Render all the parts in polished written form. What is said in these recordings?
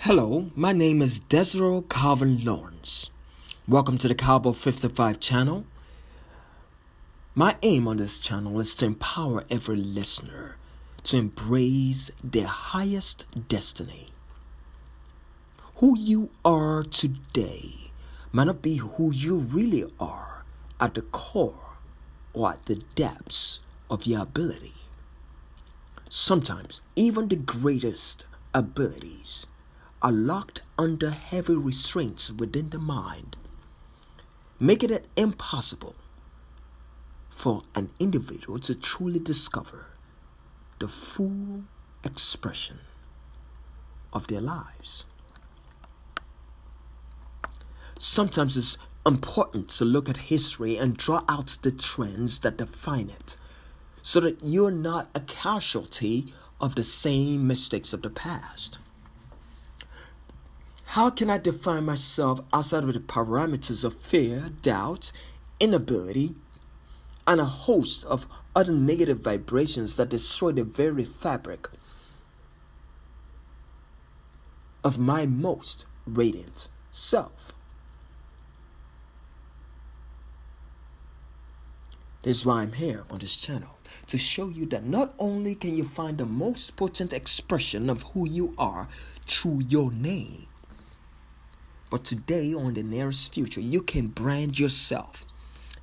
Hello, my name is Desirel Calvin Lawrence. Welcome to the Cowboy 55 channel. My aim on this channel is to empower every listener to embrace their highest destiny. Who you are today might not be who you really are at the core or at the depths of your ability. Sometimes even the greatest abilities are locked under heavy restraints within the mind, making it impossible for an individual to truly discover the full expression of their lives. Sometimes it's important to look at history and draw out the trends that define it so that you're not a casualty of the same mistakes of the past. How can I define myself outside of the parameters of fear, doubt, inability, and a host of other negative vibrations that destroy the very fabric of my most radiant self? This is why I'm here on this channel, to show you that not only can you find the most potent expression of who you are through your name, but today or in the nearest future, you can brand yourself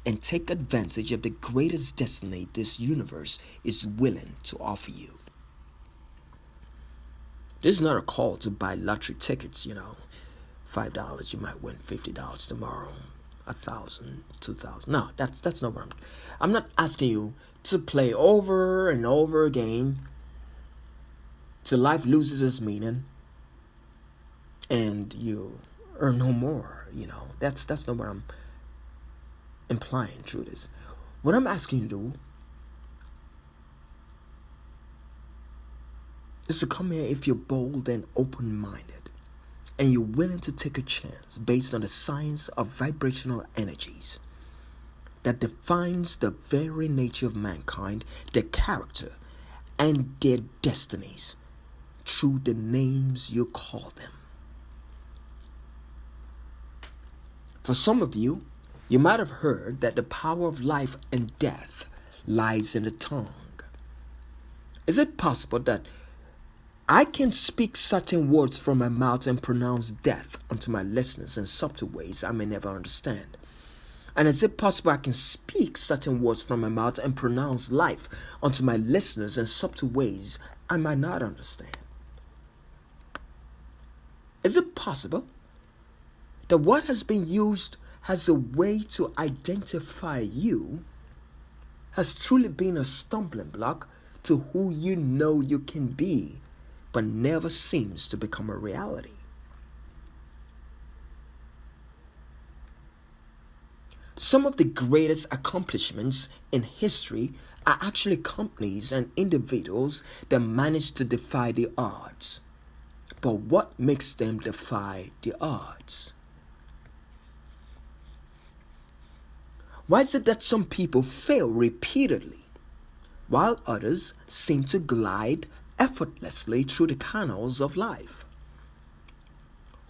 and take advantage of the greatest destiny this universe is willing to offer you. This is not a call to buy lottery tickets, $5, you might win $50 tomorrow, 1,000, 2,000. No, that's not what I'm not asking you to play over and over again till life loses its meaning and you earn no more. That's not what I'm implying through this. What I'm asking you to do is to come here if you're bold and open-minded and you're willing to take a chance based on the science of vibrational energies that defines the very nature of mankind, their character, and their destinies through the names you call them. For some of you, you might have heard that the power of life and death lies in the tongue. Is it possible that I can speak certain words from my mouth and pronounce death unto my listeners in subtle ways I may never understand? And is it possible I can speak certain words from my mouth and pronounce life unto my listeners in subtle ways I might not understand? Is it possible that what has been used as a way to identify you has truly been a stumbling block to who you know you can be, but never seems to become a reality? Some of the greatest accomplishments in history are actually companies and individuals that manage to defy the odds. But what makes them defy the odds? Why is it that some people fail repeatedly, while others seem to glide effortlessly through the canals of life?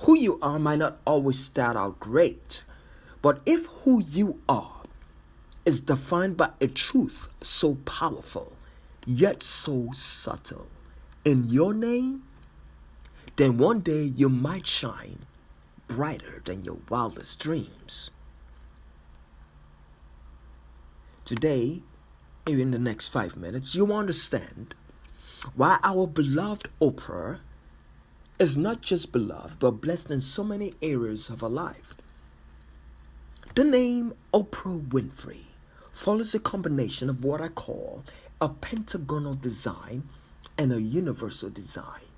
Who you are might not always start out great, but if who you are is defined by a truth so powerful, yet so subtle, in your name, then one day you might shine brighter than your wildest dreams. Today, maybe in the next 5 minutes, you understand why our beloved Oprah is not just beloved, but blessed in so many areas of her life. The name Oprah Winfrey follows a combination of what I call a pentagonal design and a universal design.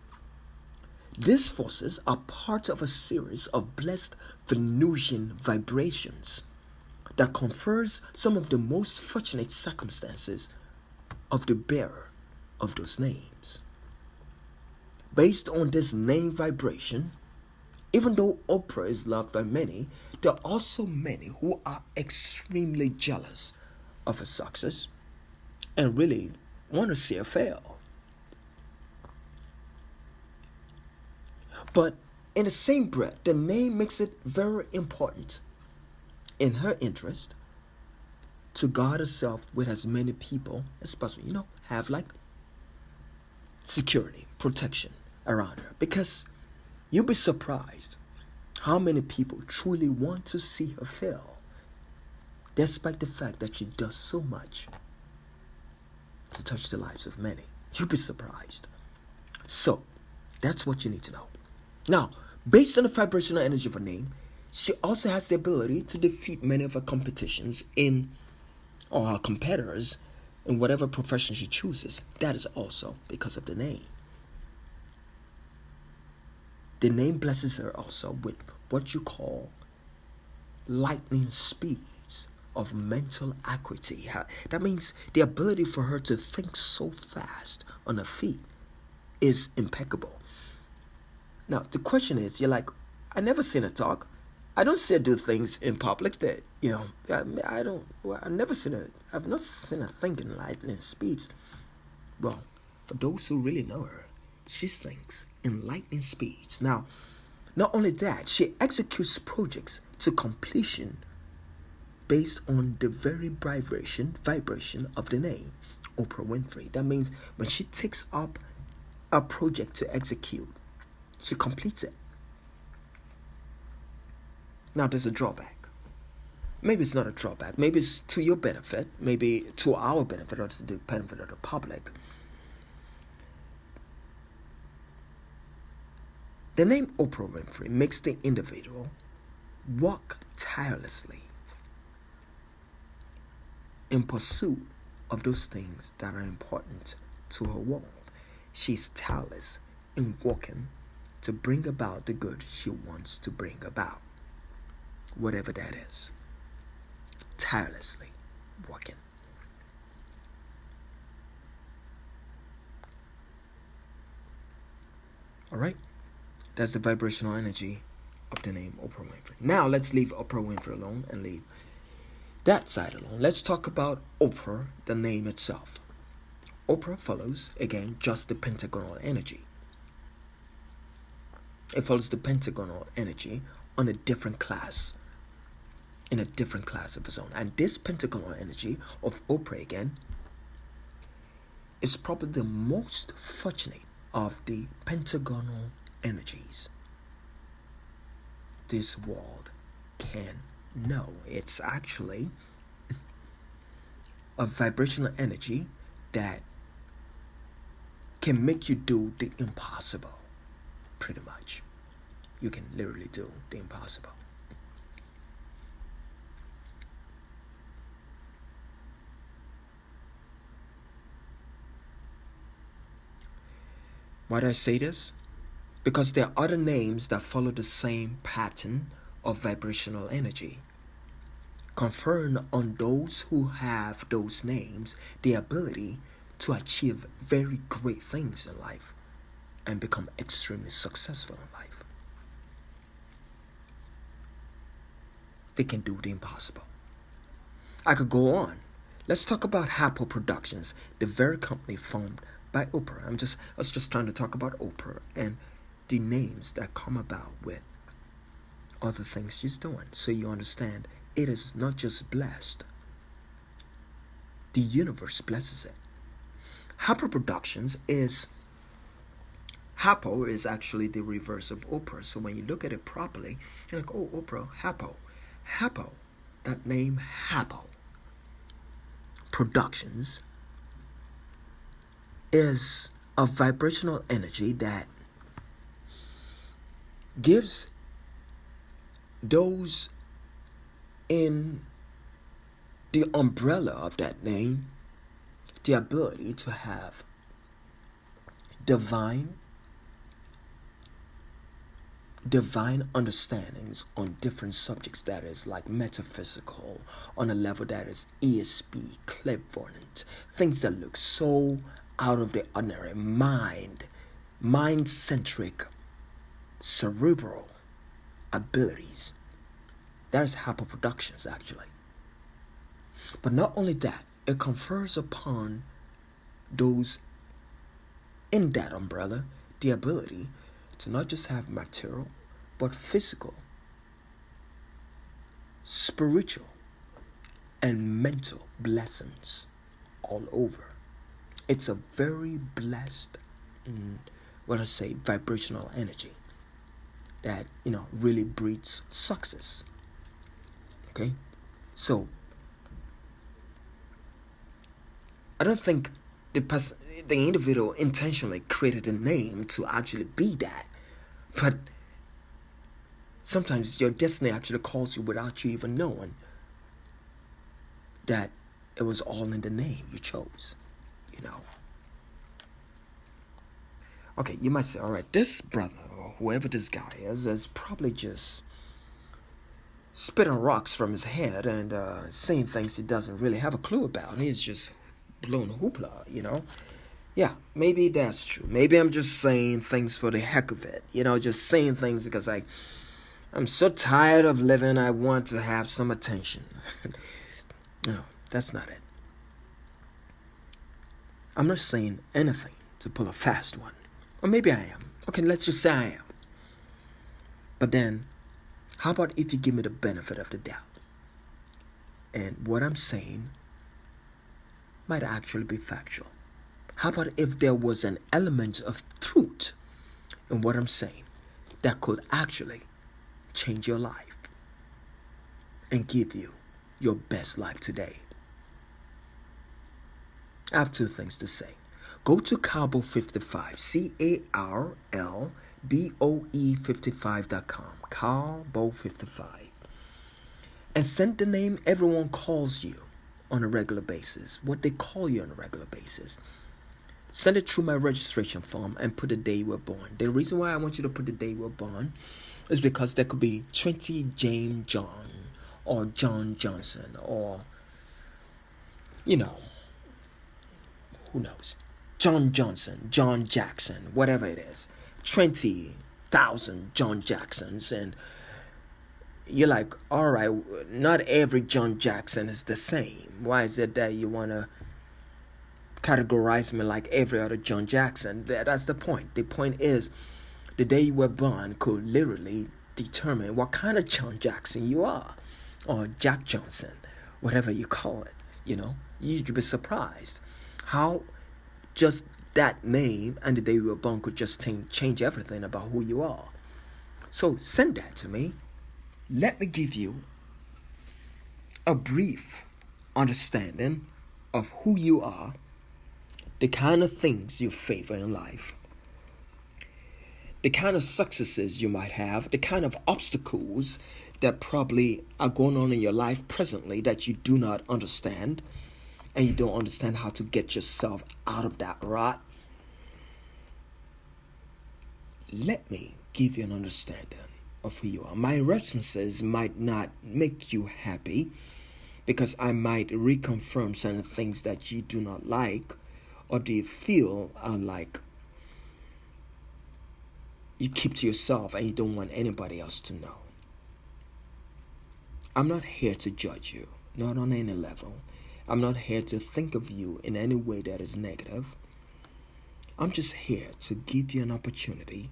These forces are part of a series of blessed Venusian vibrations that confers some of the most fortunate circumstances of the bearer of those names. Based on this name vibration, even though Oprah is loved by many, there are also many who are extremely jealous of her success and really want to see her fail. But in the same breath, the name makes it very important in her interest to guard herself with as many people as possible. Have like security, protection around her. Because you'll be surprised how many people truly want to see her fail, despite the fact that she does so much to touch the lives of many. You'll be surprised. So, that's what you need to know. Now, based on the vibrational energy of her name, she also has the ability to defeat many of her competitions or her competitors in whatever profession she chooses. That is also because of the name. The name blesses her also with what you call lightning speeds of mental acuity. That means the ability for her to think so fast on her feet is impeccable. Now, the question is, you're like, I never seen her talk. I don't see her do things in public that, I've not seen her think in lightning speeds. Well, for those who really know her, she thinks in lightning speeds. Now, not only that, she executes projects to completion based on the very vibration of the name, Oprah Winfrey. That means when she takes up a project to execute, she completes it. Now, there's a drawback. Maybe it's not a drawback. Maybe it's to your benefit. Maybe to our benefit or to the benefit of the public. The name Oprah Winfrey makes the individual work tirelessly in pursuit of those things that are important to her world. She's tireless in working to bring about the good she wants to bring about, whatever that is. Tirelessly working. All right? That's the vibrational energy of the name Oprah Winfrey. Now let's leave Oprah Winfrey alone and leave that side alone. Let's talk about Oprah, the name itself. Oprah follows, again, just the pentagonal energy. It follows the pentagonal energy on a different class, in a different class of its own. And this pentagonal energy of Oprah, again, is probably the most fortunate of the pentagonal energies this world can know. It's actually a vibrational energy that can make you do the impossible. Pretty much. You can literally do the impossible. Why do I say this? Because there are other names that follow the same pattern of vibrational energy, conferring on those who have those names the ability to achieve very great things in life and become extremely successful in life. They can do the impossible. I could go on. Let's talk about Hapo Productions, the very company formed by Oprah. I was just trying to talk about Oprah and the names that come about with other things she's doing, so you understand it is not just blessed. The universe blesses it. Hapo Productions is actually the reverse of Oprah. So when you look at it properly, you're like, oh, Oprah, Hapo. Hapo, that name Hapo Productions is a vibrational energy that gives those in the umbrella of that name the ability to have divine understandings on different subjects, that is like metaphysical, on a level that is ESP, clairvoyant, things that look so out of the ordinary, mind-centric, cerebral abilities. That is Hapo Productions, actually. But not only that, it confers upon those in that umbrella the ability to not just have material, but physical, spiritual, and mental blessings all over. It's a very blessed, vibrational energy that, really breeds success. Okay? So, I don't think the individual intentionally created a name to actually be that, but sometimes your destiny actually calls you without you even knowing that it was all in the name you chose. Okay, you might say, all right, this brother or whoever this guy is probably just spitting rocks from his head and saying things he doesn't really have a clue about. He's just blowing hoopla. Yeah, maybe that's true. Maybe I'm just saying things for the heck of it. Just saying things because I'm so tired of living, I want to have some attention. No, that's not it. I'm not saying anything to pull a fast one. Or maybe I am. Okay, let's just say I am. But then, how about if you give me the benefit of the doubt? And what I'm saying might actually be factual. How about if there was an element of truth in what I'm saying that could actually change your life and give you your best life today? I have two things to say. Go to Carbo55, CARLBOE55.com, Carbo55, and send the name everyone calls you on a regular basis, what they call you on a regular basis. Send it through my registration form and put the day you were born. The reason why I want you to put the day you were born is because there could be 20 James John or John Johnson or, who knows? John Johnson, John Jackson, whatever it is. 20,000 John Jacksons. And you're like, all right, not every John Jackson is the same. Why is it that you want to categorize me like every other John Jackson? That's the point. The point is, the day you were born could literally determine what kind of John Jackson you are. Or Jack Johnson, whatever you call it. You'd be surprised how just that name and the day you were born could just change everything about who you are. So send that to me. Let me give you a brief understanding of who you are, the kind of things you favor in life, the kind of successes you might have, the kind of obstacles that probably are going on in your life presently that you do not understand, and you don't understand how to get yourself out of that rut. Let me give you an understanding of who you are. My references might not make you happy because I might reconfirm certain things that you do not like or do you feel are like you keep to yourself and you don't want anybody else to know. I'm not here to judge you, not on any level. I'm not here to think of you in any way that is negative. I'm just here to give you an opportunity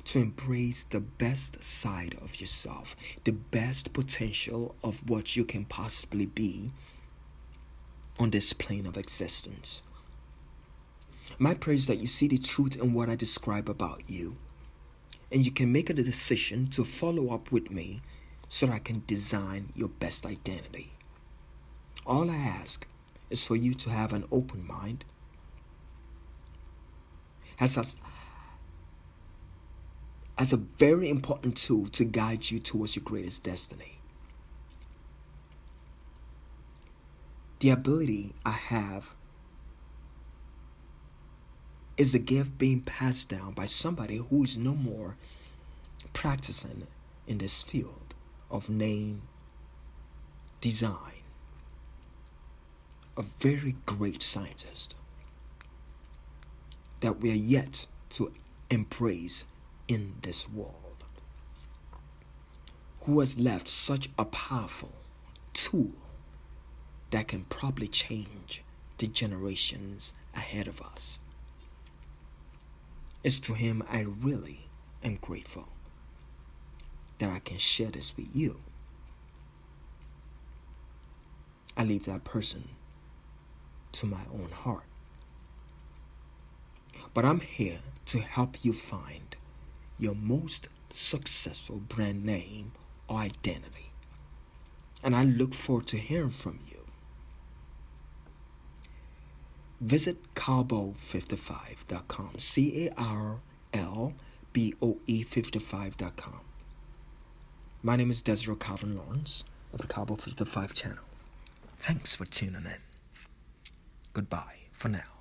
to embrace the best side of yourself, the best potential of what you can possibly be on this plane of existence. My prayer is that you see the truth in what I describe about you, and you can make a decision to follow up with me so that I can design your best identity. All I ask is for you to have an open mind as a very important tool to guide you towards your greatest destiny. The ability I have is a gift being passed down by somebody who is no more practicing in this field of name design. A very great scientist that we are yet to embrace in this world, who has left such a powerful tool that can probably change the generations ahead of us. It's to him I really am grateful that I can share this with you. I leave that person to my own heart. But I'm here to help you find your most successful brand name or identity. And I look forward to hearing from you. Visit carboe55.com, CARLBOE55.com. My name is Desirel Calvin Lawrence of the Carbo 55 channel. Thanks for tuning in. Goodbye for now.